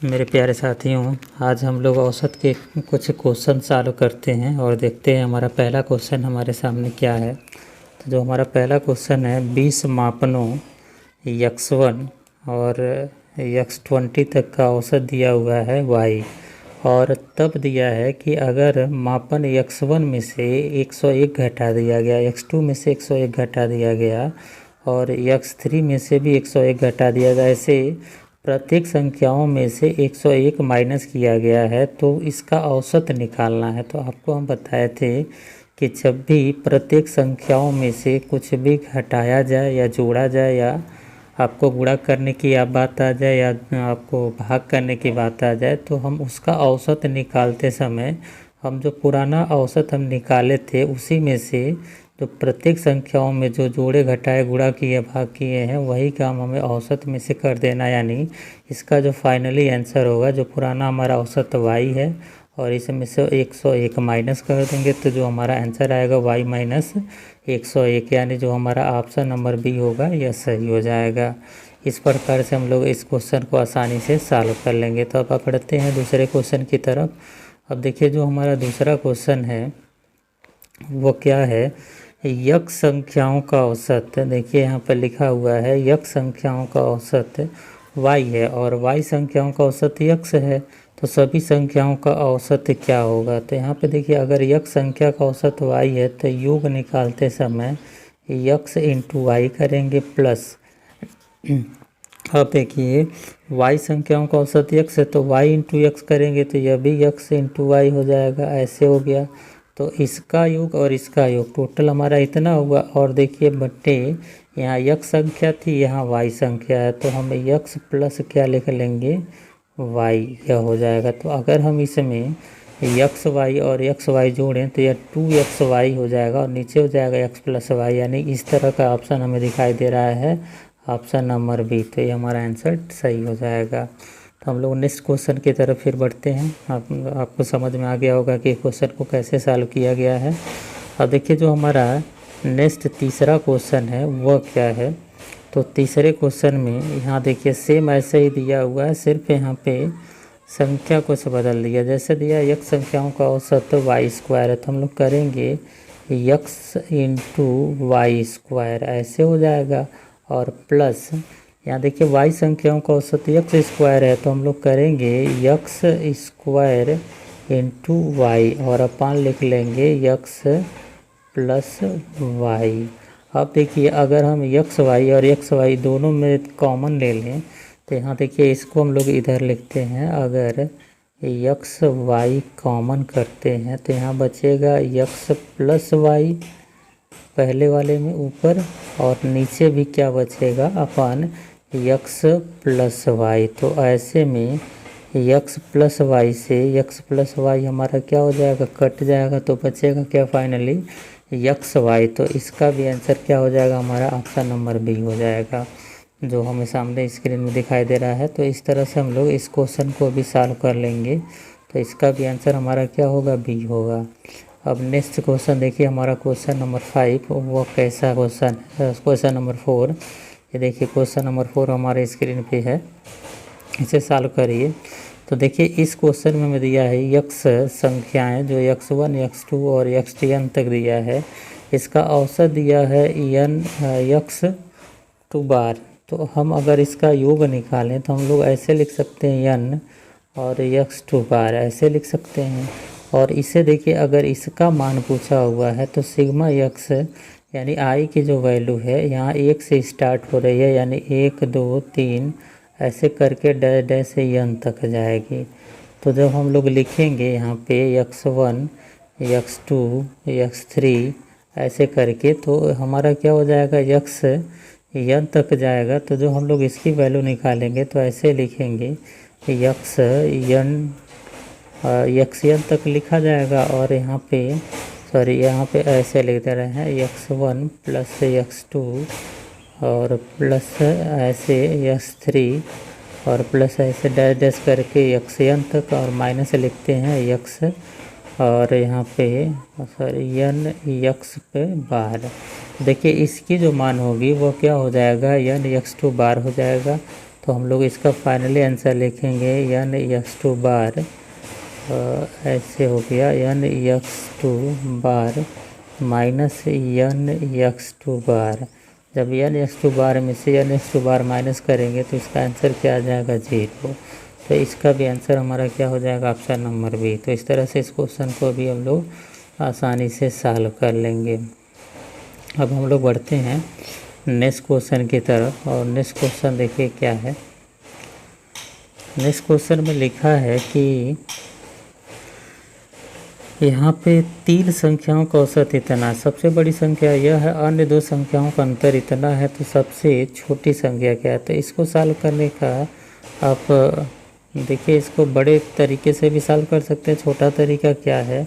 मेरे प्यारे साथियों, आज हम लोग औसत के कुछ क्वेश्चन सॉल्व करते हैं और देखते हैं हमारा पहला क्वेश्चन हमारे सामने क्या है। तो जो हमारा पहला क्वेश्चन है, 20 मापनों x1 और x20 तक का औसत दिया हुआ है y, और तब दिया है कि अगर मापन x1 में से 101 घटा दिया गया, x2 में से 101 घटा दिया गया और x3 में से भी 101 घटा दिया गया, ऐसे प्रत्येक संख्याओं में से 101 माइनस किया गया है, तो इसका औसत निकालना है। तो आपको हम बताए थे कि जब भी प्रत्येक संख्याओं में से कुछ भी घटाया जाए या जोड़ा जाए, या आपको गुणा करने की बात आ जाए या आपको भाग करने की बात आ जाए, तो हम उसका औसत निकालते समय हम जो पुराना औसत हम निकाले थे उसी में से जो प्रत्येक संख्याओं में जो जोड़े घटाए गुणा किए भाग किए हैं वही काम हमें औसत में से कर देना। यानी इसका जो फाइनली आंसर होगा, जो पुराना हमारा औसत y है और इसमें से 101 माइनस कर देंगे, तो जो हमारा आंसर आएगा y माइनस 101, यानी जो हमारा ऑप्शन नंबर बी होगा यह सही हो जाएगा। इस प्रकार से हम लोग इस क्वेश्चन को आसानी से सॉल्व कर लेंगे। तो अब बढ़ते हैं दूसरे क्वेश्चन की तरफ। अब देखिए, जो हमारा दूसरा क्वेश्चन है वो क्या है, यक संख्याओं का औसत। देखिए यहाँ पर लिखा हुआ है यक संख्याओं का औसत y है और y संख्याओं का औसत x है, तो सभी संख्याओं का औसत क्या होगा। तो यहाँ पे देखिए, अगर यक संख्या का औसत y है तो योग निकालते समय x इंटू वाई करेंगे प्लस, अब देखिए y संख्याओं का औसत x है तो y इंटू एक्स करेंगे तो यह भी x इंटू वाई हो जाएगा। ऐसे हो गया, तो इसका योग और इसका योग टोटल हमारा इतना हुआ। और देखिए बट्टे, यहाँ x संख्या थी, यहाँ y संख्या है, तो हम x प्लस क्या लिख लेंगे y, यह हो जाएगा। तो अगर हम इसमें एक्स वाई और एक्स वाई जोड़ें तो यह 2xy हो जाएगा और नीचे हो जाएगा x प्लस वाई, यानी इस तरह का ऑप्शन हमें दिखाई दे रहा है, ऑप्शन नंबर बी। तो ये हमारा आंसर सही हो जाएगा। तो हम लोग नेक्स्ट क्वेश्चन की तरफ फिर बढ़ते हैं। आपको समझ में आ गया होगा कि क्वेश्चन को कैसे सॉल्व किया गया है। अब देखिए, जो हमारा नेक्स्ट तीसरा क्वेश्चन है वह क्या है। तो तीसरे क्वेश्चन में यहाँ देखिए सेम ऐसे ही दिया हुआ है, सिर्फ यहाँ पे संख्या को से बदल दिया। जैसे दिया x संख्याओं का औसत वाई स्क्वायर है, तो हम लोग करेंगे x इंटू वाई स्क्वायर, ऐसे हो जाएगा। और प्लस यहाँ देखिए y संख्याओं का औसत x स्क्वायर है, तो हम लोग करेंगे x स्क्वायर इंटू वाई और अपान लिख लेंगे x प्लस वाई। अब देखिए, अगर हम एक्स वाई और एक्स वाई दोनों में कॉमन ले लें तो यहाँ देखिए इसको हम लोग इधर लिखते हैं। अगर एक्स वाई कॉमन करते हैं तो यहाँ बचेगा एक्स प्लस वाई पहले वाले में ऊपर, और नीचे भी क्या बचेगा अपन एक्स प्लस वाई। तो ऐसे में एक्स प्लस वाई से एक्स प्लस वाई हमारा क्या हो जाएगा, कट जाएगा, तो बचेगा क्या फाइनली एक्स वाई। तो इसका भी आंसर क्या हो जाएगा हमारा, ऑप्शन नंबर बी हो जाएगा, जो हमें सामने स्क्रीन में दिखाई दे रहा है। तो इस तरह से हम लोग इस क्वेश्चन को भी सॉल्व कर लेंगे। तो इसका भी आंसर हमारा क्या होगा, बी होगा। अब नेक्स्ट क्वेश्चन देखिए, हमारा क्वेश्चन नंबर 5 वो कैसा क्वेश्चन है। क्वेश्चन नंबर 4, ये देखिए क्वेश्चन नंबर 4 हमारे स्क्रीन पे है, इसे सॉल्व करिए। तो देखिए इस क्वेश्चन में दिया है x संख्याएं जो x1 x2 और xn तक दिया है, इसका औसत दिया है n x2 बार। तो हम अगर इसका योग निकालें तो हम लोग ऐसे लिख सकते हैं n और x2 बार, ऐसे लिख सकते हैं। और इसे देखिए, अगर इसका मान पूछा हुआ है तो सिग्मा x यानी i की जो वैल्यू है यहाँ 1 से स्टार्ट हो रही है, यानी 1 2 3 ऐसे करके डैश डैश से n तक जाएगी। तो जब हम लोग लिखेंगे यहाँ पे x1 x2 x3 ऐसे करके, तो हमारा क्या हो जाएगा x n तक जाएगा। तो जो हम लोग इसकी वैल्यू निकालेंगे तो ऐसे लिखेंगे x n तक लिखा जाएगा। और यहाँ पे यहाँ पे ऐसे लिख दे रहे हैं x1 प्लस x2 और प्लस ऐसे x3 और प्लस ऐसे डैश डैश करके xn तक, और माइनस लिखते हैं x और यहाँ पे n x पे बार। देखिए इसकी जो मान होगी वो क्या हो जाएगा, n x2 बार हो जाएगा। तो हम लोग इसका फाइनली आंसर लिखेंगे यन एक्स टू बार, ऐसे हो गया n x two bar minus n x two bar. जब यन एक्स टू बार में से n x two bar minus करेंगे तो इसका आंसर क्या आ जाएगा, 0। तो इसका भी आंसर हमारा क्या हो जाएगा, ऑप्शन नंबर बी। तो इस तरह से इस क्वेश्चन को भी हम लोग आसानी से सॉल्व कर लेंगे। अब हम लोग बढ़ते हैं नेक्स्ट क्वेश्चन की तरफ। और नेक्स्ट क्वेश्चन देखिए क्या है। नेक्स्ट क्वेश्चन में लिखा है कि यहाँ पे 3 संख्याओं का औसत इतना, सबसे बड़ी संख्या यह है, अन्य 2 संख्याओं का अंतर इतना है, तो सबसे छोटी संख्या क्या है। तो इसको सॉल्व करने का आप देखिए, इसको बड़े तरीके से भी सॉल्व कर सकते हैं। छोटा तरीका क्या है,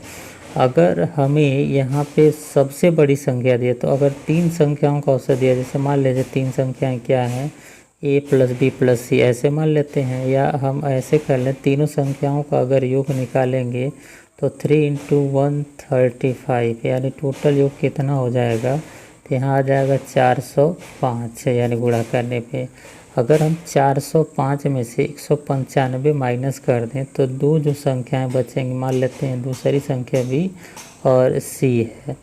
अगर हमें यहाँ पे सबसे बड़ी संख्या दिए, तो अगर 3 संख्याओं का औसत दिया, जैसे मान लीजिए 3 संख्याएं क्या हैं, a प्लस बी प्लस सी, ऐसे मान लेते हैं। या हम ऐसे कर लें, तीनों संख्याओं का अगर योग निकालेंगे तो 3 × 1 35, यानी टोटल योग कितना हो जाएगा, तो यहाँ आ जाएगा 405, यानी गुणा करने पे। अगर हम 405 में से 195 माइनस कर दें तो 2 जो संख्याएं बचेंगी, मान लेते हैं दूसरी संख्या बी और सी है,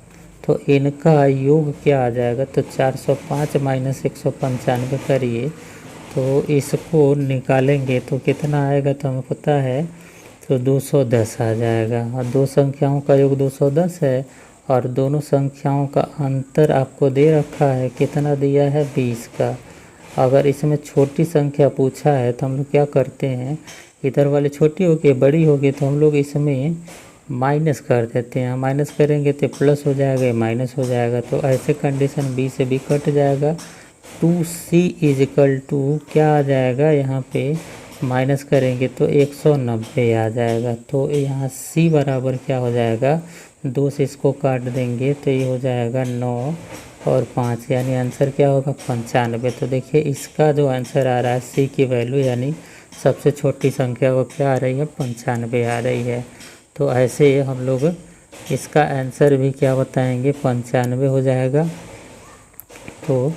तो इनका योग क्या आ जाएगा, तो 405 माइनस 195 करिए तो इसको निकालेंगे तो कितना आएगा, तो हमें पता है तो 210 आ जाएगा। और 2 संख्याओं का योग 210 है और दोनों संख्याओं का अंतर आपको दे रखा है, कितना दिया है, 20 का। अगर इसमें छोटी संख्या पूछा है तो हम लोग क्या करते हैं, इधर वाली छोटी होगी बड़ी होगी तो हम लोग इसमें माइनस कर देते हैं। माइनस करेंगे तो प्लस हो जाएगा, माइनस हो जाएगा, तो ऐसे कंडीशन बी से भी कट जाएगा। 2c इजिकल टू क्या आ जाएगा, यहाँ पे माइनस करेंगे तो 190 आ जाएगा। तो यहाँ c बराबर क्या हो जाएगा, 2 से इसको काट देंगे तो ये हो जाएगा 9 और 5, यानी आंसर क्या होगा, 95। तो देखिए इसका जो आंसर आ रहा है c की वैल्यू, यानी सबसे छोटी संख्या वो क्या आ रही है, 95 आ रही है। तो ऐसे हम लोग इसका आंसर भी क्या बताएंगे, 95 हो जाएगा। तो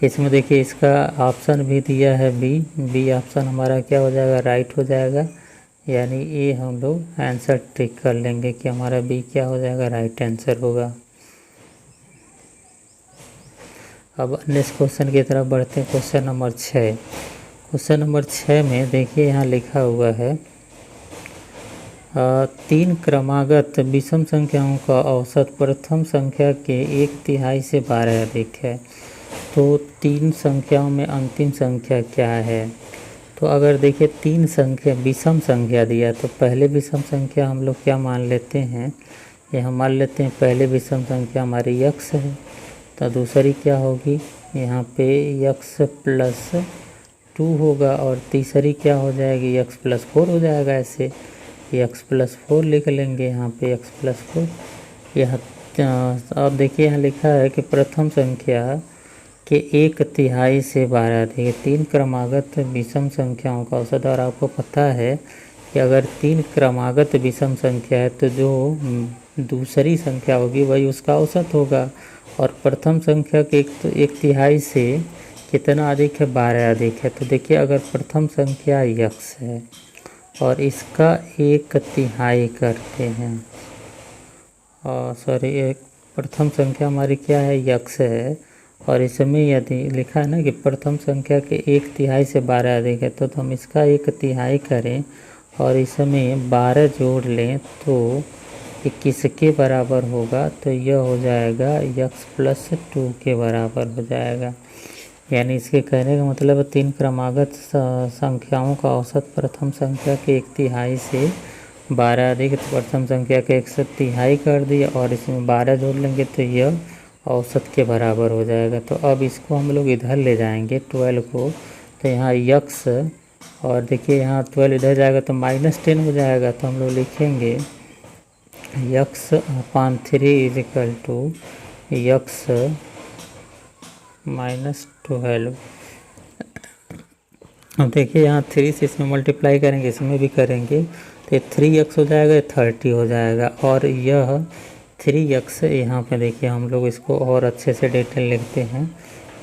इसमें देखिए इसका ऑप्शन भी दिया है बी ऑप्शन हमारा क्या हो जाएगा, राइट हो जाएगा। यानी ये हम लोग आंसर टिक कर लेंगे कि हमारा बी क्या हो जाएगा, राइट आंसर होगा। अब नेक्स्ट क्वेश्चन की तरफ बढ़ते हैं। Question number 6। क्वेश्चन नंबर 6 में देखिए यहाँ लिखा हुआ है 3 क्रमागत विषम संख्याओं का औसत प्रथम संख्या के 1/3 से 12 अधिक है। तो 3 संख्याओं में अंतिम संख्या क्या है। तो अगर देखिए 3 संख्या विषम संख्या दिया, तो पहले विषम संख्या हम लोग क्या मान लेते हैं, यहाँ मान लेते हैं पहले विषम संख्या हमारी x है। तो दूसरी क्या होगी, यहाँ पे x प्लस 2 होगा और तीसरी क्या हो जाएगी, x प्लस 4 हो जाएगा। ऐसे x प्लस 4 लिख लेंगे यहाँ पे, x प्लस 4। यह अब देखिए यहाँ लिखा है कि प्रथम संख्या के 1/3 से 12 अधिक, 3 क्रमागत विषम संख्याओं का औसत। और आपको पता है कि अगर 3 क्रमागत विषम संख्या है तो जो दूसरी संख्या होगी वही उसका औसत होगा। और प्रथम संख्या के 1/3 से कितना अधिक है, 12 अधिक है। तो देखिए अगर प्रथम संख्या x है और इसका 1/3 करते हैं, और सॉरी एक प्रथम संख्या हमारी क्या है, x है, और इसमें यदि लिखा है ना कि प्रथम संख्या के 1/3 से 12 अधिक है, तो हम इसका 1/3 करें और इसमें 12 जोड़ लें तो ये किसके बराबर होगा, तो यह हो जाएगा x प्लस 2 के बराबर हो जाएगा। यानी इसके कहने का मतलब है 3 क्रमागत संख्याओं का औसत प्रथम संख्या के 1/3 से 12 अधिक, तो प्रथम संख्या के 1/3 कर दिया और इसमें 12 जोड़ लेंगे तो यह औसत के बराबर हो जाएगा। तो अब इसको हम लोग इधर ले जाएंगे 12 को, तो यहाँ x, और देखिए यहाँ 12 इधर जाएगा तो -10 हो जाएगा। तो हम लोग लिखेंगे x/3 इजिकल टू x -12। अब देखिए यहाँ 3 से इसमें मल्टीप्लाई करेंगे, इसमें भी करेंगे तो 3x हो जाएगा, 30 हो जाएगा। और यह 3x यहाँ पे देखिए हम लोग इसको और अच्छे से डिटेल लिखते हैं।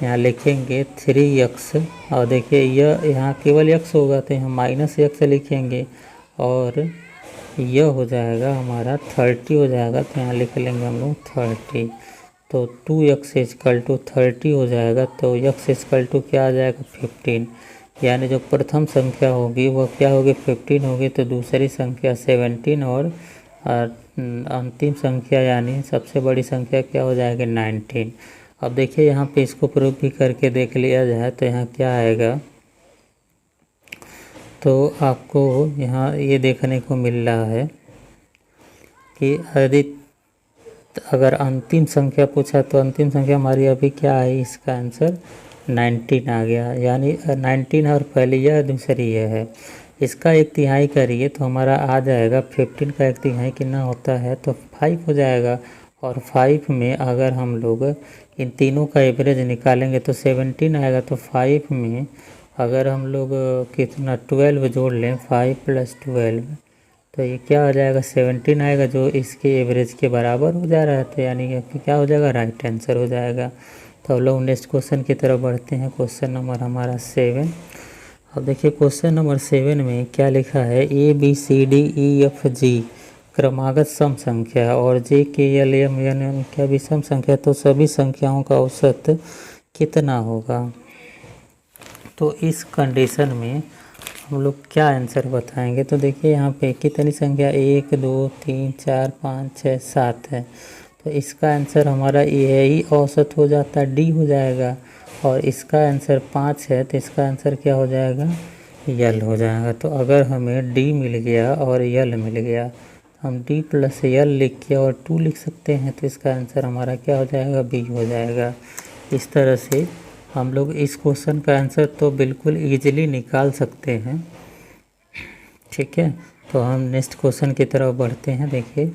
यहाँ लिखेंगे 3x, और देखिए यह यहाँ केवल x होगा तो यहाँ -x लिखेंगे, और यह हो जाएगा हमारा 30 हो जाएगा, तो यहाँ लिख लेंगे हम लोग 30। तो 2x इक्वल टू 30 हो जाएगा, तो x इक्वल टू क्या आ जाएगा 15। यानी जो प्रथम संख्या होगी वह क्या होगी 15 होगी, तो दूसरी संख्या 17, और अंतिम संख्या यानी सबसे बड़ी संख्या क्या हो जाएगी 19। अब देखिए यहाँ पे इसको प्रूफ भी करके देख लिया जाए तो यहाँ क्या आएगा, तो आपको यहाँ ये देखने को मिल रहा है कि यदि अगर अंतिम संख्या पूछा तो अंतिम संख्या हमारी अभी क्या है, इसका आंसर 19 आ गया। यानी 19 और पहली यह दूसरी यह है, इसका 1/3 करिए तो हमारा आ जाएगा 15 का 1/3 कितना होता है, तो 5 हो जाएगा। और 5 में अगर हम लोग इन तीनों का एवरेज निकालेंगे तो 17 आएगा। तो 5 में अगर हम लोग कितना 12 जोड़ लें, 5 + 12, तो ये क्या हो जाएगा 17 आएगा, जो इसके एवरेज के बराबर हो जा रहा है। यानी कि क्या हो जाएगा, राइट आंसर हो जाएगा। तो हम लोग नेक्स्ट क्वेश्चन की तरफ बढ़ते हैं। क्वेश्चन नंबर हमारा 7। अब देखिए क्वेश्चन नंबर 7 में क्या लिखा है, ABCDEFG क्रमागत सम संख्या और JKLMNN क्या विषम संख्या, तो सभी संख्याओं का औसत कितना होगा। तो इस कंडीशन में हम लोग क्या आंसर बताएंगे, तो देखिए यहाँ पे कितनी संख्या 1 2 3 4 5 6 7 है, तो इसका आंसर हमारा यही औसत हो जाता है, डी हो जाएगा। और इसका आंसर 5 है तो इसका आंसर क्या हो जाएगा, यल हो जाएगा। तो अगर हमें डी मिल गया और यल मिल गया, हम डी + यल लिख के और 2 लिख सकते हैं, तो इसका आंसर हमारा क्या हो जाएगा, बी हो जाएगा। इस तरह से हम लोग इस क्वेश्चन का आंसर तो बिल्कुल ईजिली निकाल सकते हैं। ठीक है, तो हम नेक्स्ट क्वेश्चन की तरफ बढ़ते हैं। देखिए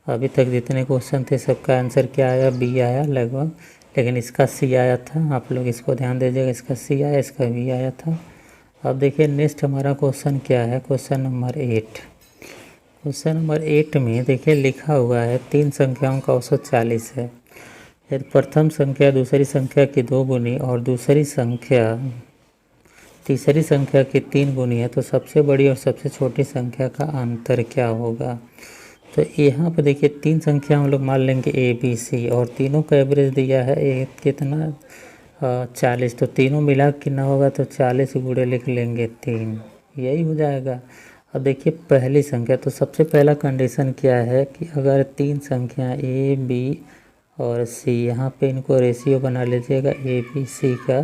अभी तक जितने क्वेश्चन थे सबका आंसर क्या आया, बी आया लगभग, लेकिन इसका सी आया था। आप लोग इसको ध्यान दीजिएगा, इसका सी आया, इसका बी आया था। अब देखिए नेक्स्ट हमारा क्वेश्चन क्या है, क्वेश्चन नंबर 8। क्वेश्चन नंबर 8 में देखिए लिखा हुआ है 3 संख्याओं का औसत 40 है। यदि प्रथम संख्या दूसरी संख्या की 2 गुनी और दूसरी संख्या तीसरी संख्या की 3 गुनी है, तो सबसे बड़ी और सबसे छोटी संख्या का अंतर क्या होगा। तो यहाँ पर देखिए 3 संख्या हम लोग मान लेंगे ABC, और तीनों का एवरेज दिया है कितना 40, तो तीनों मिला कितना होगा, तो 40 गुणे लिख लेंगे 3, यही हो जाएगा। अब देखिए पहली संख्या, तो सबसे पहला कंडीशन क्या है कि अगर 3 संख्या A B और C, यहाँ पे इनको रेशियो बना लीजिएगा ABC का,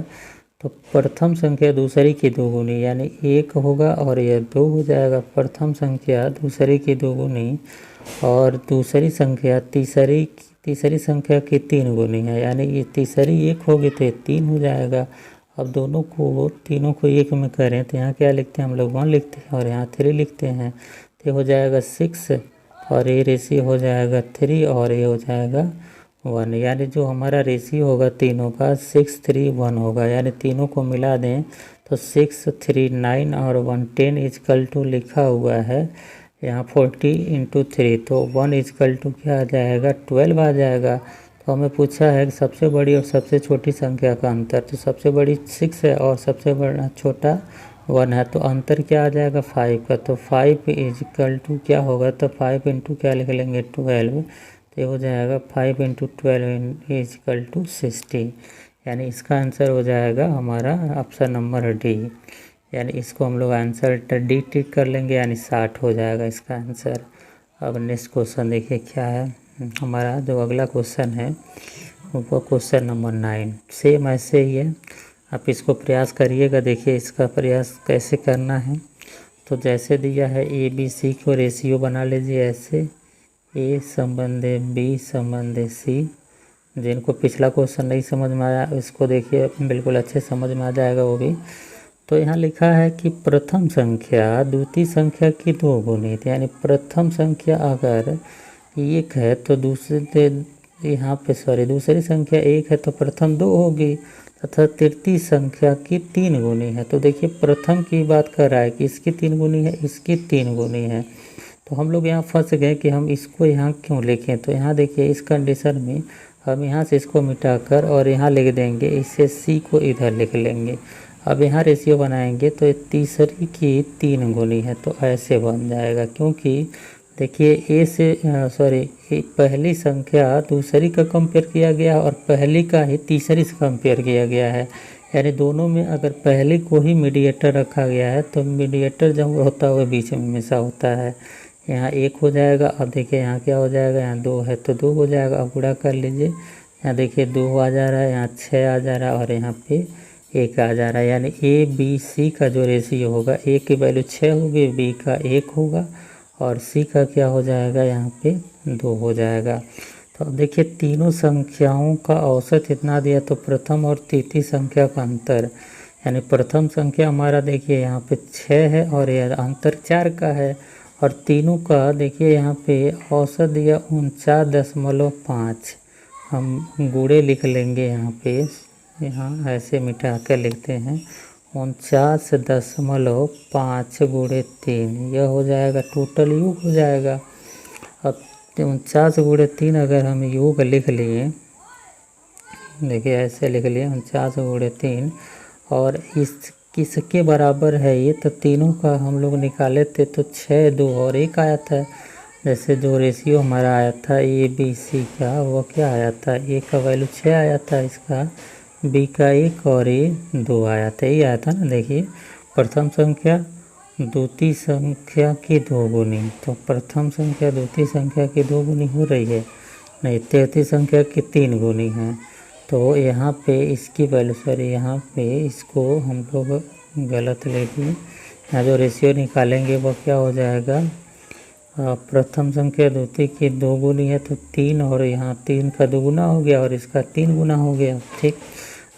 तो प्रथम संख्या दूसरी की 2 गुनी यानी 1 होगा और यह 2 हो जाएगा। प्रथम संख्या दूसरी की 2 गुनी और दूसरी संख्या तीसरी संख्या की 3 गुनी है, यानी ये तीसरी 1 होगी तो ये 3 हो जाएगा। अब तीनों को 1 में करें तो यहाँ क्या लिखते हैं हम लोग 1 लिखते हैं, और यहाँ 3 लिखते हैं, तो हो जाएगा 6, और ये रेशियो हो जाएगा 3, और ये हो जाएगा 1। यानी जो हमारा रेशियो होगा तीनों का 6 3 1 होगा। यानी तीनों को मिला दें तो 6 3 9 और 1 10 इक्वल टू लिखा हुआ है यहाँ 40 × 3, तो 1 इक्वल टू क्या आ जाएगा 12 आ जाएगा। तो हमें पूछा है कि सबसे बड़ी और सबसे छोटी संख्या का अंतर, तो सबसे बड़ी 6 है और सबसे बड़ा छोटा 1 है, तो अंतर क्या आ जाएगा 5 का। तो 5 इक्वल टू क्या होगा, तो 5 × क्या लिख लेंगे 12, तो ये हो जाएगा 5 × 12 इक्वल टू 60। यानी इसका आंसर हो जाएगा हमारा ऑप्शन नंबर डी। यानी इसको हम लोग आंसर डी टिक कर लेंगे, यानी 60 हो जाएगा इसका आंसर। अब नेक्स्ट क्वेश्चन देखिए क्या है हमारा, जो अगला क्वेश्चन है वो क्वेश्चन नंबर 9। सेम ऐसे ही है, आप इसको प्रयास करिएगा। देखिए इसका प्रयास कैसे करना है, तो जैसे दिया है ABC को रेशियो बना लीजिए ऐसे, A संबंधे B संबंधे C। जिनको पिछला क्वेश्चन नहीं समझ में आया इसको देखिए बिल्कुल अच्छे समझ में आ जाएगा वो भी। तो यहाँ लिखा है कि प्रथम संख्या द्वितीय संख्या की 2 गुनी, यानी प्रथम संख्या अगर 1 है तो दूसरी संख्या 1 है तो प्रथम 2 होगी, तथा तृतीय संख्या की 3 गुनी है। तो देखिए प्रथम की बात कर रहा है कि इसकी 3 गुनी है, इसकी 3 गुनी है, तो हम लोग यहाँ फंस गए कि हम इसको यहाँ क्यों लिखें। तो यहाँ देखिए इस कंडीशन में हम यहाँ से इसको मिटाकर और यहाँ लिख देंगे, इससे सी को इधर लिख लेंगे। अब यहाँ रेशियो बनाएंगे तो तीसरी की 3 गुनी है, तो ऐसे बन जाएगा। क्योंकि देखिए ए से पहली संख्या दूसरी का कंपेयर किया गया और पहली का ही तीसरी से कंपेयर किया गया है, यानी दोनों में अगर पहले को ही मीडिएटर रखा गया है तो मीडिएटर जब होता है वह बीच में हमेशा होता है। यहाँ 1 हो जाएगा। अब देखिए यहाँ क्या हो जाएगा, यहाँ 2 है तो 2 हो जाएगा। अब गुणा कर लीजिए, यहाँ देखिए 2 आ जा रहा है, यहाँ 6 आ जा रहा है और यहाँ पे 1 आ जा रहा है। यानी ए बी सी का जो रेशियो होगा, ए की वैल्यू 6 होगी, बी का 1 होगा और सी का क्या हो जाएगा, यहाँ पे 2 हो जाएगा। तो अब देखिए तीनों संख्याओं का औसत इतना दिया, तो प्रथम और तृतीय संख्या का अंतर, यानी प्रथम संख्या हमारा देखिए यहाँ पे 6 है और यह अंतर 4 का है, और तीनों का देखिए यहाँ पे औसत दिया 49.5। हम गुणे लिख लेंगे यहाँ पे, यहाँ ऐसे मिटा कर लिखते हैं 49.5 गुणे 3, यह हो जाएगा टोटल योग हो जाएगा। अब 49 गुणे 3 अगर हम योग लिख लिए, देखिए ऐसे लिख लिए 49 गुणे 3, और इस किसके बराबर है ये, तो तीनों का हम लोग निकाले थे तो 6, 2 और 1 आया था। जैसे जो रेशियो हमारा आया था ए बी सी का, वो क्या आया था, ए का वैल्यू 6 आया था, इसका बी का 1 और ए 2 आया था, ये आया था ना। देखिए प्रथम संख्या द्वितीय संख्या की 2 गुनी, तो प्रथम संख्या द्वितीय संख्या की 2 गुनी हो रही है, नहीं तृतीय संख्या की 3 गुनी है। तो यहाँ पे इसकी वैल्यू यहाँ पे इसको हम लोग गलत ले लिए। यहाँ जो रेशियो निकालेंगे वो क्या हो जाएगा, प्रथम संख्या द्वितीय की 2 गुनी है तो 3, और यहाँ 3 का 2 गुना हो गया और इसका 3 गुना हो गया। ठीक,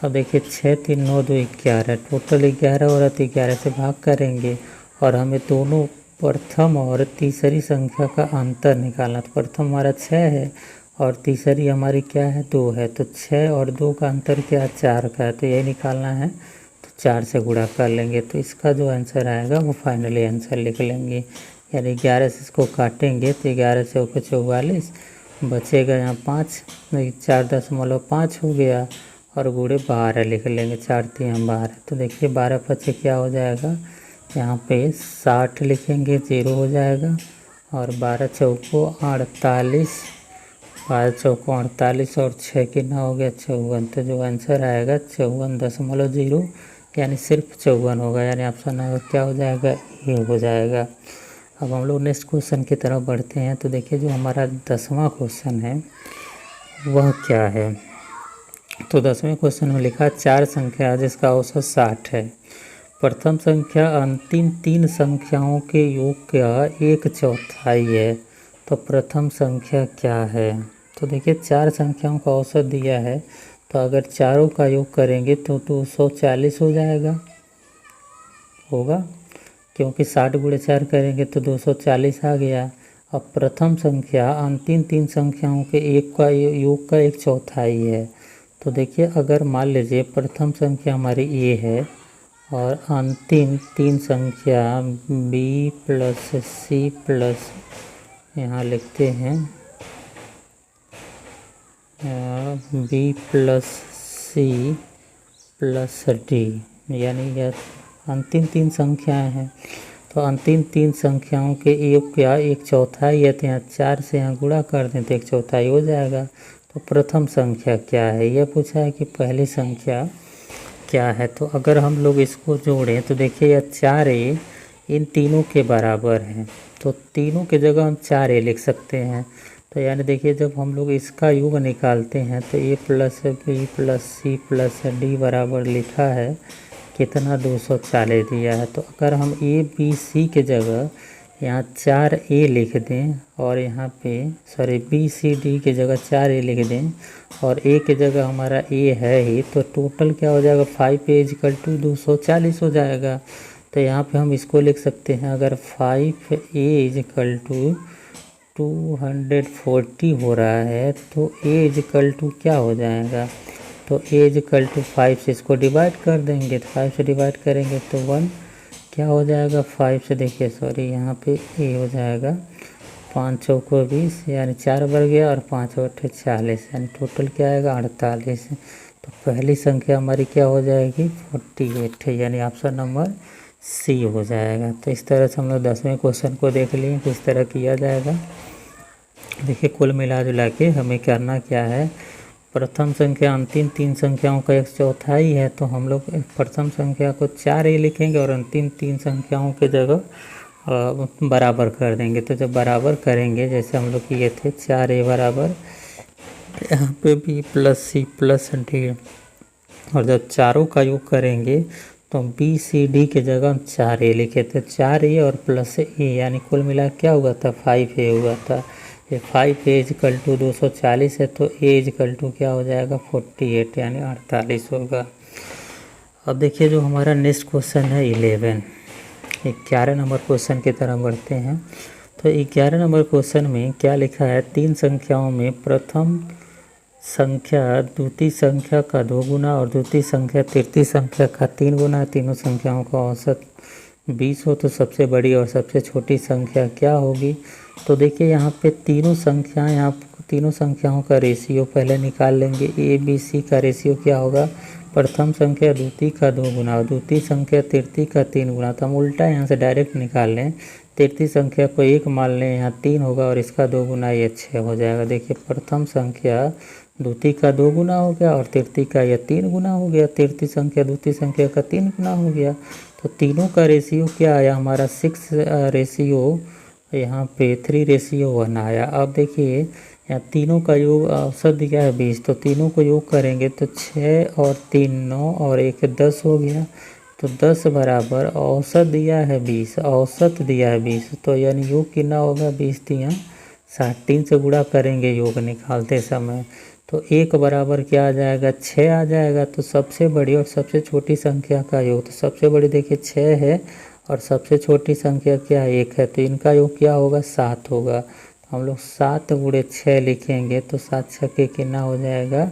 अब देखिए 6, 3, 9, 2, 11, टोटल 11 और 11 से भाग करेंगे और हमें दोनों प्रथम और तीसरी संख्या का अंतर निकालना। तो प्रथम हमारा 6 है और तीसरी हमारी क्या है, 2 है, तो 6 और 2 का अंतर क्या है, 4 का है, तो यही निकालना है। तो 4 से गुणा कर लेंगे तो इसका जो आंसर आएगा वो फाइनली आंसर लिख लेंगे। यानी 11 से इसको काटेंगे तो 11 से ऊपर 44 बचेगा, यहाँ 5, 4.5 हो गया और गुणे 12 लिख लेंगे, 4 3 12। तो देखिए 12 पचे क्या हो जाएगा, यहाँ पे 60 लिखेंगे, 0 हो जाएगा, और 12 चौको 48, 12 चौको 48 और 6 कितना हो गया, 54। तो जो आंसर आएगा 54.0, यानी सिर्फ 54 होगा, यानी ऑप्शन आएगा क्या हो जाएगा, ये हो जाएगा। अब हम लोग नेक्स्ट क्वेश्चन की तरफ बढ़ते हैं। तो देखिए जो हमारा 10वां क्वेश्चन है वह क्या है। तो 10वें क्वेश्चन में लिखा 4 संख्या जिसका औसत 60 है। प्रथम संख्या अंतिम 3 संख्याओं के योग का 1/4 है, तो प्रथम संख्या क्या है। तो देखिए 4 संख्याओं का औसत दिया है, तो अगर चारों का योग करेंगे तो 240 हो जाएगा, होगा, क्योंकि 60 गुणे 4 करेंगे तो 240 आ गया। अब प्रथम संख्या अंतिम 3 संख्याओं के योग का 1/4 है। तो देखिए अगर मान लीजिए प्रथम संख्या हमारी ए है और अंतिम 3 संख्या बी प्लस सी प्लस, यहाँ लिखते हैं B plus C plus D, यानी यह अंतिम 3 संख्याएं हैं। तो अंतिम 3 संख्याओं के योग क्या 1/4 है, तो यहाँ 4 से यहाँ गुणा कर दें तो 1/4 हो जाएगा। तो प्रथम संख्या क्या है, यह पूछा है कि पहली संख्या क्या है। तो अगर हम लोग इसको जोड़ें तो देखिए यह 4a इन तीनों के बराबर है, तो तीनों की जगह हम 4a लिख सकते हैं। तो यानी देखिए जब हम लोग इसका योग निकालते हैं तो a plus B plus C plus D बराबर लिखा है कितना, 240 दिया है। तो अगर हम ए बी सी के जगह यहाँ 4a लिख दें और यहाँ पे बी सी डी की जगह 4a लिख दें और a की जगह हमारा a है ही, तो टोटल क्या हो जाएगा 5a = 240 हो जाएगा। तो यहाँ पे हम इसको लिख सकते हैं, अगर 5a = 240 हो रहा है तो a = क्या हो जाएगा, तो a = 5 से इसको डिवाइड कर देंगे, तो 5 से डिवाइड करेंगे तो 1 क्या हो जाएगा, 5 से देखिए यहाँ पे a हो जाएगा 5 चौको 20 यानी 4 बढ़ गया और 5 बटे 40 यानी टोटल क्या आएगा 48। तो पहली संख्या हमारी क्या हो जाएगी 48 यानी ऑप्शन नंबर सी हो जाएगा। तो इस तरह से हम लोग 10वें क्वेश्चन को देख लिए किस तरह किया जाएगा। देखिए कुल मिला जुला के हमें करना क्या है, प्रथम संख्या अंतिम 3 संख्याओं का 1/4 है, तो हम लोग प्रथम संख्या को 4a लिखेंगे और अंतिम 3 संख्याओं के जगह बराबर कर देंगे। तो जब बराबर करेंगे जैसे हम लोग किए थे 4a बराबर यहाँ पे b plus c plus d, और जब चारों का योग करेंगे तो b c d के जगह हम 4a लिखे थे, 4a और प्लस a यानी कुल मिला क्या हुआ था 5a हुआ था। ये 5a इजकल टू 240 है तो a इजकल टू क्या हो जाएगा 48 यानी 48 होगा। अब देखिए जो हमारा नेक्स्ट क्वेश्चन है 11 नंबर क्वेश्चन की तरफ बढ़ते हैं। तो 11 नंबर क्वेश्चन में क्या लिखा है, 3 संख्याओं में प्रथम संख्या द्वितीय संख्या का 2 गुना और द्वितीय संख्या तृतीय संख्या का 3 गुना, तीनों संख्याओं का औसत 20 हो तो सबसे बड़ी और सबसे छोटी संख्या क्या होगी। तो देखिए यहाँ पे तीनों संख्याओं का रेशियो पहले निकाल लेंगे। ए बी सी का रेशियो क्या होगा, प्रथम संख्या द्वितीय का 2 गुना और द्वितीय संख्या तृतीय का 3 गुना। तो हम उल्टा यहाँ से डायरेक्ट निकाल लें, तृतीय संख्या को 1 मान लें, यहाँ 3 होगा और इसका 2 गुना ये 6 हो जाएगा। देखिए प्रथम संख्या द्वितीय का 2 गुना हो गया और तृतीय का यह 3 गुना हो गया, तृतीय संख्या द्वितीय संख्या का 3 गुना हो गया। तो तीनों का रेशियो क्या आया हमारा 6 रेशियो, यहाँ पे 3:1 आया। अब देखिए यहाँ तीनों का योग औसत दिया है 20, तो तीनों को योग करेंगे तो 6 और 3 9 और 1 10 हो गया। तो 10 बराबर औसत दिया है 20, औसत दिया है 20, तो यानी योग कितना होगा 20 3 60, 3 से गुणा करेंगे योग निकालते समय। तो 1 बराबर क्या आ जाएगा 6 आ जाएगा। तो सबसे बड़ी और सबसे छोटी संख्या का योग, तो सबसे बड़ी देखिए 6 है और सबसे छोटी संख्या क्या 1 है, तो इनका योग क्या होगा 7 होगा। तो हम लोग 7 गुणे 6 लिखेंगे तो 7 6 के कितना हो जाएगा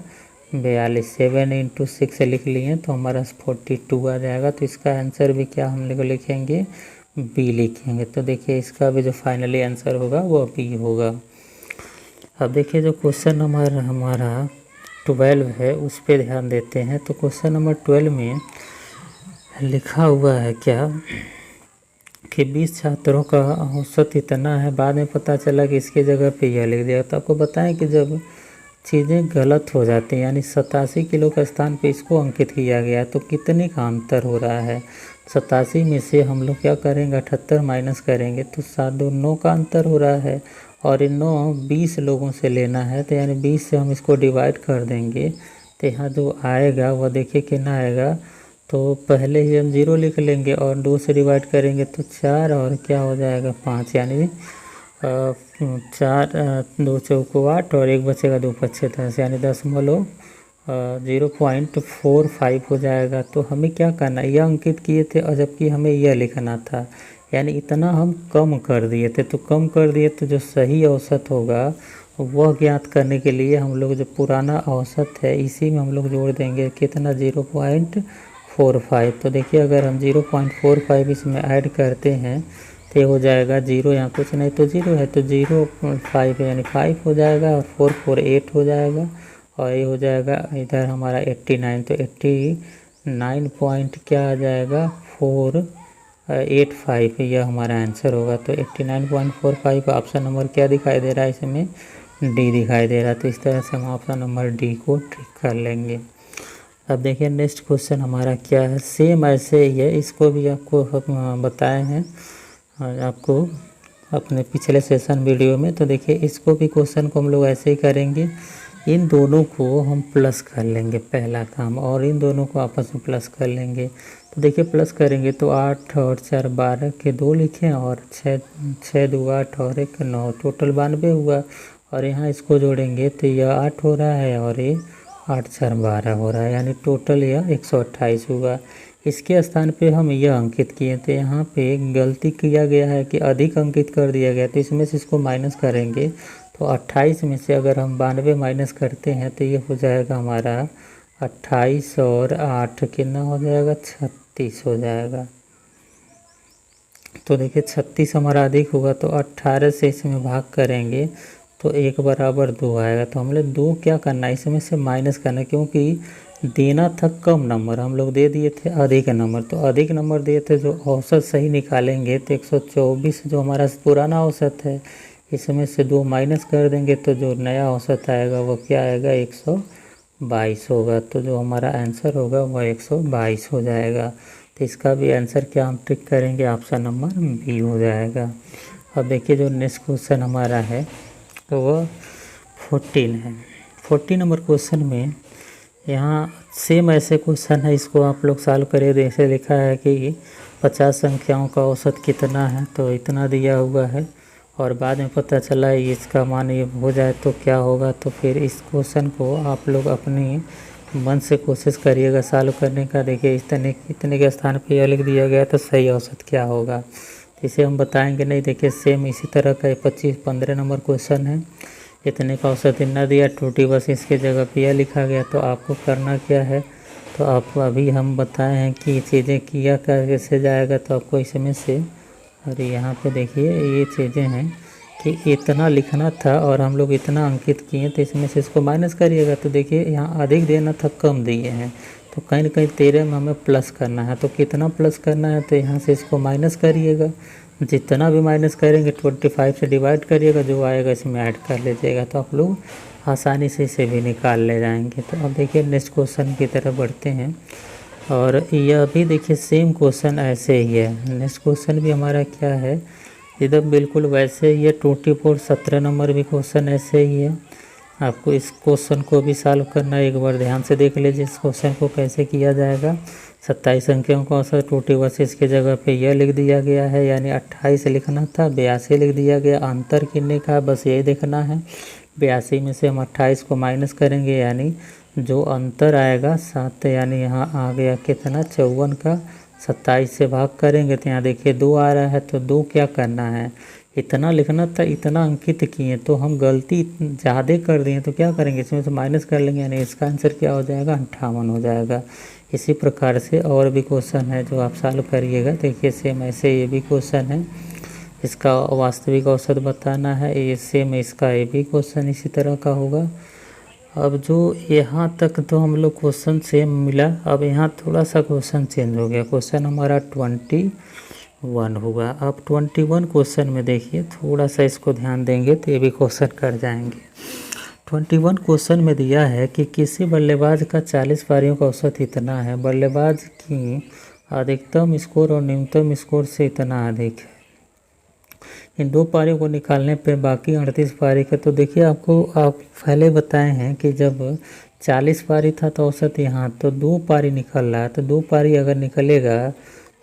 42, 7 × 6 लिख लिए तो हमारा 42 आ जाएगा। तो इसका आंसर भी क्या हम लोग लिखेंगे बी लिखेंगे। तो देखिए इसका भी जो फाइनली आंसर होगा वो बी होगा। अब देखिए जो क्वेश्चन नंबर हमारा 12 है उस पर ध्यान देते हैं। तो क्वेश्चन नंबर 12 में लिखा हुआ है क्या कि 20 छात्रों का औसत इतना है, बाद में पता चला कि इसके जगह पे यह लिख दिया। तो आपको बताएं कि जब चीज़ें गलत हो जाती हैं यानी 87 किलो का स्थान पे इसको अंकित किया गया है तो कितने का अंतर हो रहा है। 87 में से हम लोग क्या करेंगे 78 माइनस करेंगे तो 7 2 9 का अंतर हो रहा है, और इन 9 20 लोगों से लेना है तो यानी 20 से हम इसको डिवाइड कर देंगे तो यहाँ जो आएगा वह देखिए कितना आएगा। तो पहले ही हम 0 लिख लेंगे और 2 से डिवाइड करेंगे तो 4 और क्या हो जाएगा 5, यानी 4 2 चौको 8 और 1 बचेगा 2 पच्छे 10 यानी 0.45 हो जाएगा। तो हमें क्या करना है, यह अंकित किए थे और जबकि हमें यह लिखना था, यानी इतना हम कम कर दिए थे। तो कम कर दिए तो जो सही औसत होगा वह ज्ञात करने के लिए हम लोग जो पुराना औसत है इसी में हम लोग जोड़ देंगे कितना 0.45। तो देखिए अगर हम 0.45 इसमें ऐड करते हैं तो ये हो जाएगा 0, यहाँ कुछ नहीं तो 0 है तो 0.5 यानी 5 हो जाएगा और 4 4 8 हो जाएगा और ये हो जाएगा इधर हमारा 89। तो 89 पॉइंट क्या आ जाएगा 485, यह हमारा आंसर होगा। तो 89.45 ऑप्शन नंबर क्या दिखाई दे रहा है, इसमें डी दिखाई दे रहा है। तो इस तरह से हम ऑप्शन नंबर डी को टिक कर लेंगे। अब देखिए नेक्स्ट क्वेश्चन हमारा क्या है, सेम ऐसे ही है, इसको भी आपको हम बताए हैं आपको अपने पिछले सेशन वीडियो में। तो देखिए इसको भी क्वेश्चन को हम लोग ऐसे ही करेंगे, इन दोनों को हम प्लस कर लेंगे पहला काम, और इन दोनों को आपस में प्लस कर लेंगे। तो देखिए प्लस करेंगे तो 8 और 4 12 के 2 लिखें और 6 2 8 और 1 9 टोटल 92 हुआ, और यहाँ इसको जोड़ेंगे तो यह 8 हो रहा है और ये 8 4 12 हो रहा है, यानी टोटल यह 128 हुआ। इसके स्थान पे हम यह अंकित किए थे, यहाँ पे गलती किया गया है कि अधिक अंकित कर दिया गया, तो इसमें से इसको माइनस करेंगे तो 28 में से अगर हम 92 माइनस करते हैं तो ये हो जाएगा हमारा 28 और 8 कितना हो जाएगा 36 हो जाएगा। तो देखिए 36 हमारा अधिक होगा, तो 18 से इसमें भाग करेंगे तो 1 बराबर 2 आएगा। तो हम लोग 2 क्या करना है, इसमें से माइनस करना है, क्योंकि देना था कम नंबर, हम लोग दे दिए थे अधिक नंबर। तो अधिक नंबर दिए थे, जो औसत सही निकालेंगे तो 124 जो हमारा पुराना औसत है, इसमें से 2 माइनस कर देंगे तो जो नया औसत आएगा वो क्या आएगा, 122 होगा। तो जो हमारा आंसर होगा वह 122 हो जाएगा। तो इसका भी आंसर क्या हम टिक करेंगे, ऑप्शन नंबर बी हो जाएगा। अब देखिए जो नेक्स्ट क्वेश्चन हमारा है तो वह 14 है। 14 नंबर क्वेश्चन में यहाँ सेम ऐसे क्वेश्चन है, इसको आप लोग सॉल्व करिए। जैसे लिखा है कि 50 संख्याओं का औसत कितना है, तो इतना दिया हुआ है, और बाद में पता चला इसका मान ये हो जाए तो क्या होगा। तो फिर इस क्वेश्चन को आप लोग अपनी मन से कोशिश करिएगा सॉल्व करने का। देखिए इतने के स्थान पे यह लिख दिया गया तो सही औसत क्या होगा, इसे हम बताएंगे नहीं। देखिए सेम इसी तरह का 15 नंबर क्वेश्चन है, इतने का औसत इतना दिया, टूटी बस इसके जगह पे यह लिखा गया। तो आपको करना क्या है, तो आपको अभी हम बताए हैं कि चीज़ें किया कैसे जाएगा। तो आपको इसमें से, और यहाँ पे देखिए ये चीज़ें हैं कि इतना लिखना था और हम लोग इतना अंकित किए, तो इसमें से इसको माइनस करिएगा। तो देखिए यहाँ अधिक देना था, कम दिए हैं, तो कहीं ना कहीं 13 में हमें प्लस करना है। तो कितना प्लस करना है, तो यहाँ से इसको माइनस करिएगा। जितना भी माइनस करेंगे 25 से डिवाइड करिएगा, जो आएगा इसमें ऐड कर लीजिएगा। तो आप लोग आसानी से इसे भी निकाल ले जाएंगे। तो अब देखिए नेक्स्ट क्वेश्चन की तरफ बढ़ते हैं, और यह भी देखिए सेम क्वेश्चन ऐसे ही है। नेक्स्ट क्वेश्चन भी हमारा क्या है, एकदम बिल्कुल वैसे ही है। 24 17 नंबर भी क्वेश्चन ऐसे ही है। आपको इस क्वेश्चन को भी सॉल्व करना है, एक बार ध्यान से देख लीजिए इस क्वेश्चन को कैसे किया जाएगा। 27 संख्याओं का औसत टूटी बस इसके जगह पे यह लिख दिया गया है, यानी 28 लिखना था, 82 लिख दिया गया। अंतर कितने का, बस यही देखना है। 82 में से हम 28 को माइनस करेंगे, यानी जो अंतर आएगा 7, यानी यहाँ आ गया कितना 54 का। 27 से भाग करेंगे तो यहाँ देखिए 2 आ रहा है। तो 2 क्या करना है, इतना लिखना था, इतना अंकित किए, तो हम गलती ज़्यादा कर दिए, तो क्या करेंगे, इसमें से माइनस कर लेंगे, यानी इसका आंसर क्या हो जाएगा, 58 हो जाएगा। इसी प्रकार से और भी क्वेश्चन है जो आप सॉल्व करिएगा। देखिए सेम ऐसे ये भी क्वेश्चन है, इसका वास्तविक औसत बताना है, ये सेम इसका ये भी क्वेश्चन इसी तरह का होगा। अब जो यहाँ तक तो हम लोग क्वेश्चन सेम मिला, अब यहाँ थोड़ा सा क्वेश्चन चेंज हो गया। क्वेश्चन हमारा 21 होगा। अब 21 क्वेश्चन में देखिए थोड़ा सा इसको ध्यान देंगे तो ये भी क्वेश्चन कर जाएंगे। 21 क्वेश्चन में दिया है कि किसी बल्लेबाज का 40 पारियों का औसत इतना है, बल्लेबाज की अधिकतम स्कोर और न्यूनतम स्कोर से इतना अधिक है। इन 2 पारियों को निकालने पे बाकी 38 पारी का, तो देखिए आपको आप पहले बताए हैं कि जब 40 पारी था तो औसत यहाँ, तो 2 पारी निकल रहा है। तो 2 पारी अगर निकलेगा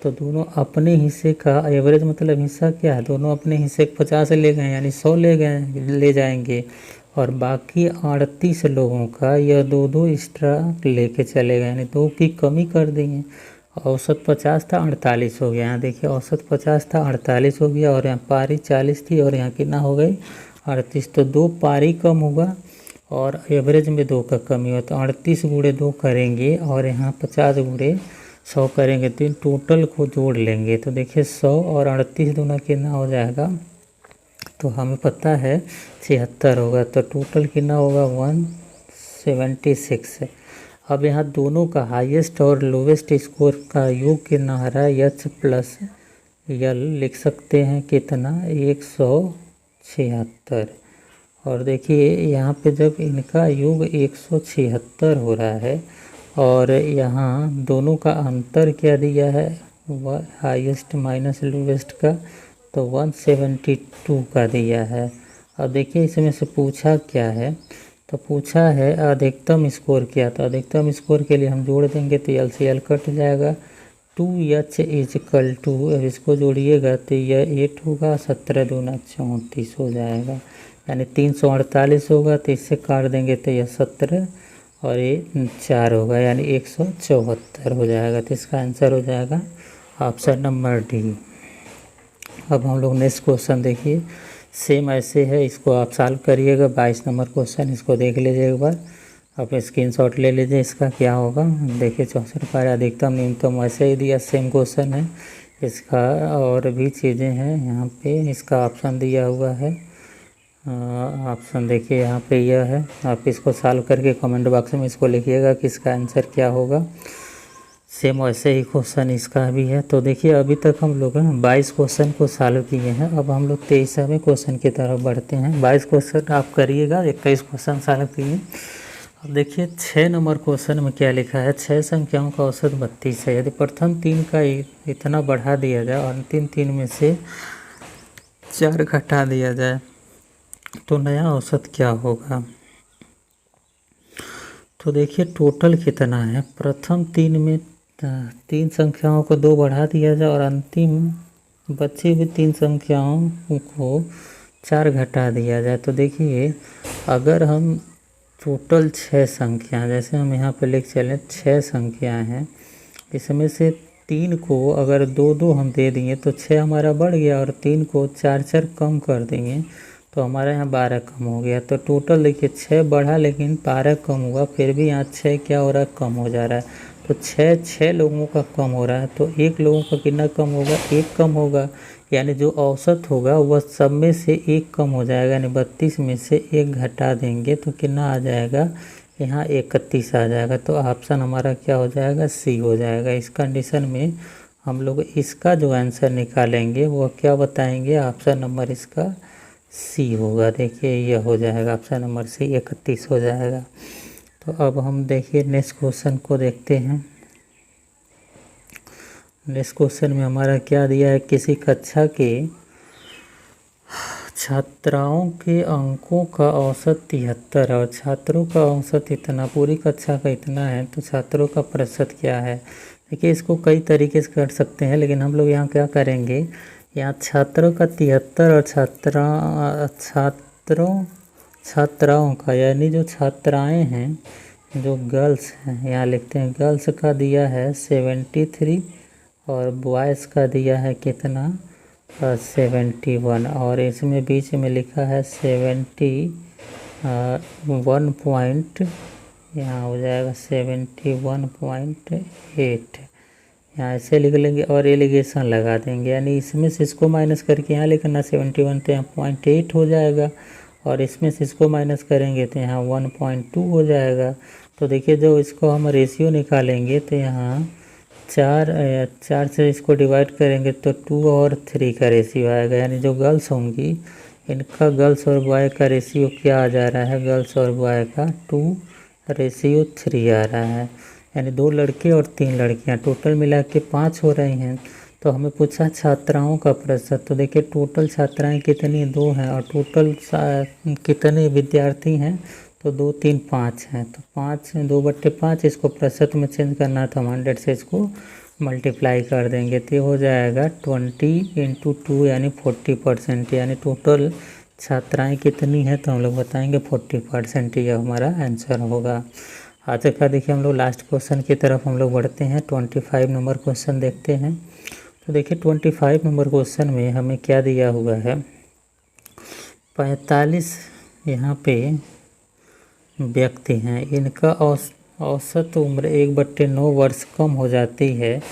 तो दोनों अपने हिस्से का एवरेज, मतलब हिस्सा क्या है, दोनों अपने हिस्से 50 ले गए, यानी 100 ले जाएंगे, और बाकी 38 लोगों का यह 2 एक्स्ट्रा लेके चले गए, यानी 2 की कमी कर दी। औसत 50 था 48 हो गया। यहाँ देखिए औसत 50 था 48 हो गया, और यहाँ पारी 40 थी और यहाँ कितना हो गई 38। तो 2 पारी कम होगा और एवरेज में 2 का कमी हो, तो 38 गुणे 2 करेंगे और यहाँ 50 गुणे 100 करेंगे, तो इन टोटल को जोड़ लेंगे। तो देखिए 100 और 38 दोनों कितना हो जाएगा, तो हमें पता है 76 होगा। तो टोटल कितना होगा 176 है। अब यहाँ दोनों का हाईएस्ट और लोवेस्ट स्कोर का योग कितना आ रहा है, एच प्लस यल लिख सकते हैं कितना 176। और देखिए यहाँ पे जब इनका योग 176 हो रहा है और यहाँ दोनों का अंतर क्या दिया है, वह हाईएस्ट माइनस लोवेस्ट का, तो 172 का दिया है। अब देखिए इसमें से पूछा क्या है, तो पूछा है अधिकतम स्कोर क्या, तो अधिकतम स्कोर के लिए हम जोड़ देंगे तो एल से एल कट जाएगा। 2h इजकल टू, अब इसको जोड़िएगा तो यह 8 होगा, 17 दूना 34 हो जाएगा, यानी 348 होगा। तो इससे काट देंगे तो यह 17 और ये 4 होगा, यानी 174 हो जाएगा। तो इसका आंसर हो जाएगा ऑप्शन नंबर डी। अब हम लोग नेक्स्ट क्वेश्चन देखिए, सेम ऐसे है, इसको आप सॉल्व करिएगा। 22 नंबर क्वेश्चन, इसको देख लीजिए एक बार, आप स्क्रीनशॉट ले लीजिए। इसका क्या होगा, देखिए 64 पारी अधिकतम न्यूनतम ऐसे ही दिया, सेम क्वेश्चन है। इसका और भी चीज़ें हैं यहाँ पे। इसका ऑप्शन दिया हुआ है, ऑप्शन देखिए यहाँ पे यह है। आप इसको सॉल्व करके कमेंट बॉक्स में इसको लिखिएगा कि इसका आंसर क्या होगा। सेम वैसे ही क्वेश्चन इसका भी है। तो देखिए अभी तक हम लोग 22 क्वेश्चन को सॉल्व किए हैं। अब हम लोग 23वें क्वेश्चन की तरफ बढ़ते हैं। 22 क्वेश्चन आप करिएगा, 21 क्वेश्चन सॉल्व किए। अब देखिए 6 नंबर क्वेश्चन में क्या लिखा है। 6 संख्याओं का औसत 32 है। यदि प्रथम 3 का इतना बढ़ा दिया जाए और अंतिम 3 में से 4 घटा दिया जाए तो नया औसत क्या होगा। तो देखिए टोटल कितना है। प्रथम 3 में 3 संख्याओं को 2 बढ़ा दिया जाए और अंतिम बची हुई 3 संख्याओं को 4 घटा दिया जाए। तो देखिए अगर हम टोटल 6 संख्या, जैसे हम यहाँ पे लिख चलें 6 संख्याएँ हैं, इसमें से 3 को अगर 2-2 हम दे दिए तो 6 हमारा बढ़ गया और 3 को 4-4 कम कर देंगे तो हमारे यहाँ 12 कम हो गया। तो टोटल देखिए 6 बढ़ा लेकिन 12 कम हुआ, फिर भी यहाँ 6 क्या हो रहा है, कम हो जा रहा है। तो 6 लोगों का कम हो रहा है, तो 1 लोगों का कितना कम होगा, 1 कम होगा। यानी जो औसत होगा वह सब में से 1 कम हो जाएगा, यानी 32 में से 1 घटा देंगे तो कितना आ जाएगा, यहाँ 31 आ जाएगा। तो ऑप्शन हमारा क्या हो जाएगा, सी हो जाएगा। इस कंडीशन में हम लोग इसका जो आंसर निकालेंगे वो क्या बताएंगे, ऑप्शन नंबर इसका सी होगा। देखिए यह हो जाएगा ऑप्शन नंबर सी, 31 हो जाएगा। तो अब हम देखिए नेक्स्ट क्वेश्चन को देखते हैं। नेक्स्ट क्वेश्चन में हमारा क्या दिया है, किसी कक्षा के छात्राओं के अंकों का औसत 73 और छात्रों का औसत इतना, पूरी कक्षा का इतना है, तो छात्रों का प्रतिशत क्या है। देखिए इसको कई तरीके से कर सकते हैं, लेकिन हम लोग यहाँ क्या करेंगे, यहाँ छात्रों का 73 और छात्राओं का, यानी जो छात्राएं हैं, जो गर्ल्स हैं, यहाँ लिखते हैं गर्ल्स का दिया है 73 और बॉयज़ का दिया है कितना, 71। और इसमें बीच में लिखा है 71 पॉइंट, यहाँ हो जाएगा 71.8। यहाँ ऐसे लिख लेंगे और एलिगेशन लगा देंगे, यानी इसमें से इसको माइनस करके यहाँ लिखना 71 तो यहाँ 0.8 हो जाएगा, और इसमें से इसको माइनस करेंगे तो यहाँ 1.2 हो जाएगा। तो देखिए जो इसको हम रेशियो निकालेंगे तो यहाँ 4 से इसको डिवाइड करेंगे तो 2 और 3 का रेशियो आएगा, यानी जो गर्ल्स होंगी इनका गर्ल्स और बॉय का रेशियो क्या आ जा रहा है, गर्ल्स और बॉय का 2:3 आ रहा है, यानी 2 लड़के और 3 लड़कियां, टोटल मिला के 5 हो रही हैं। तो हमें पूछा छात्राओं का प्रतिशत। तो देखिए टोटल छात्राएं कितनी, 2 हैं, और टोटल कितने विद्यार्थी हैं, तो 2 3 5 हैं। तो 5 2/5 इसको प्रतिशत में चेंज करना था, हम 100 से इसको मल्टीप्लाई कर देंगे तो ये हो जाएगा 20 × 2 यानी 40%, यानी टोटल छात्राएं कितनी हैं, तो हम लोग बताएंगे 40%, यह हमारा आंसर होगा। आज का देखिए हम लोग लास्ट क्वेश्चन की तरफ हम लोग बढ़ते हैं। 25 नंबर क्वेश्चन देखते हैं। तो देखिए 25 नंबर क्वेश्चन में हमें क्या दिया हुआ है, 45 यहाँ पे व्यक्ति हैं, इनका औसत उम्र 1/9 वर्ष कम हो जाती है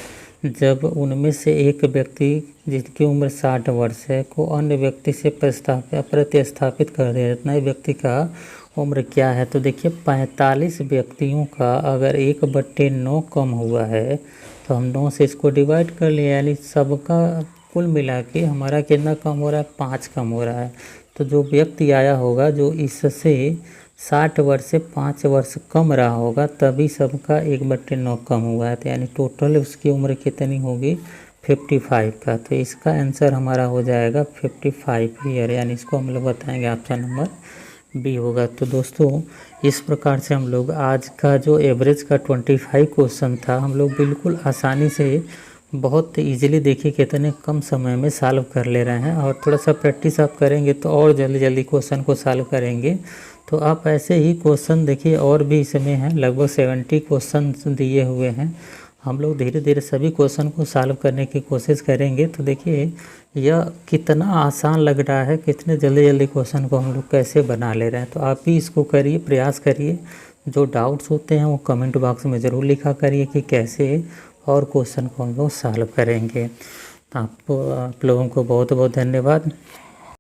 जब उनमें से एक व्यक्ति जिसकी उम्र 60 वर्ष है को अन्य व्यक्ति से प्रतिस्थापित कर दिया जाता है। व्यक्ति का उम्र क्या है। तो देखिए 45 व्यक्तियों का अगर 1/9 कम हुआ है तो हम 9 से इसको डिवाइड कर लिए, यानी सबका कुल मिला के हमारा कितना कम हो रहा है, 5 कम हो रहा है। तो जो व्यक्ति आया होगा जो इससे 60 वर्ष से 5 वर्ष कम रहा होगा, तभी सबका 1/9 कम हुआ है। तो यानी टोटल उसकी उम्र कितनी होगी, 55 का। तो इसका आंसर हमारा हो जाएगा 55 ईयर, यानी इसको हम लोग बताएंगे ऑप्शन नंबर बी होगा। तो दोस्तों इस प्रकार से हम लोग आज का जो एवरेज का 25 क्वेश्चन था, हम लोग बिल्कुल आसानी से बहुत इजीली देखिए कितने कम समय में सॉल्व कर ले रहे हैं, और थोड़ा सा प्रैक्टिस आप करेंगे तो और जल्दी जल्दी क्वेश्चन को सॉल्व करेंगे। तो आप ऐसे ही क्वेश्चन देखिए और भी इसमें हैं, लगभग 70 क्वेश्चन दिए हुए हैं। हम लोग धीरे धीरे सभी क्वेश्चन को सॉल्व करने की कोशिश करेंगे। तो देखिए यह कितना आसान लग रहा है, कितने जल्दी जल्दी क्वेश्चन को हम लोग कैसे बना ले रहे हैं। तो आप भी इसको करिए, प्रयास करिए। जो डाउट्स होते हैं वो कमेंट बॉक्स में ज़रूर लिखा करिए कि कैसे और क्वेश्चन को हम लोग सॉल्व करेंगे। आप लोगों को बहुत बहुत धन्यवाद।